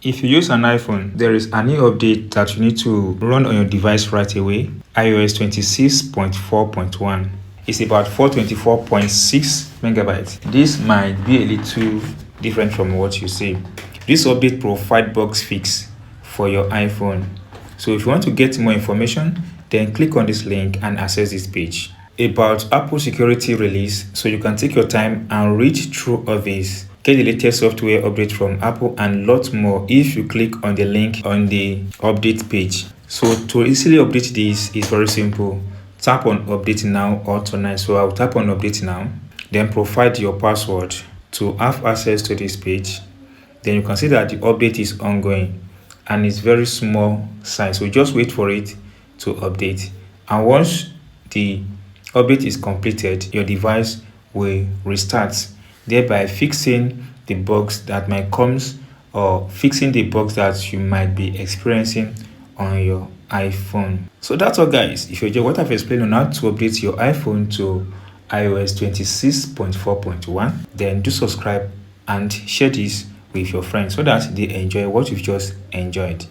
If you use an iPhone, there is a new update that you need to run on your device right away. iOS 26.4.1. It's about 424.6 megabytes. This might be a little different from what you see. This update provides bug fix for your iPhone. So if you want to get more information, then click on this link and access this page. About Apple security release, so you can take your time and read through all this. Get the latest software update from Apple and lots more if you click on the link on the update page. So to easily update this is very simple. Tap on update now or tonight. So I'll tap on update now. Then provide your password to have access to this page. Then you can see that the update is ongoing and it's very small size. So just wait for it to update. And once the update is completed, your device will restart, thereby fixing the bugs that might come or fixing the bugs that you might be experiencing on your iPhone. So that's all, guys. If you enjoy what I've explained on how to update your iPhone to iOS 26.4.1, then do subscribe and share this with your friends so that they enjoy what you've just enjoyed.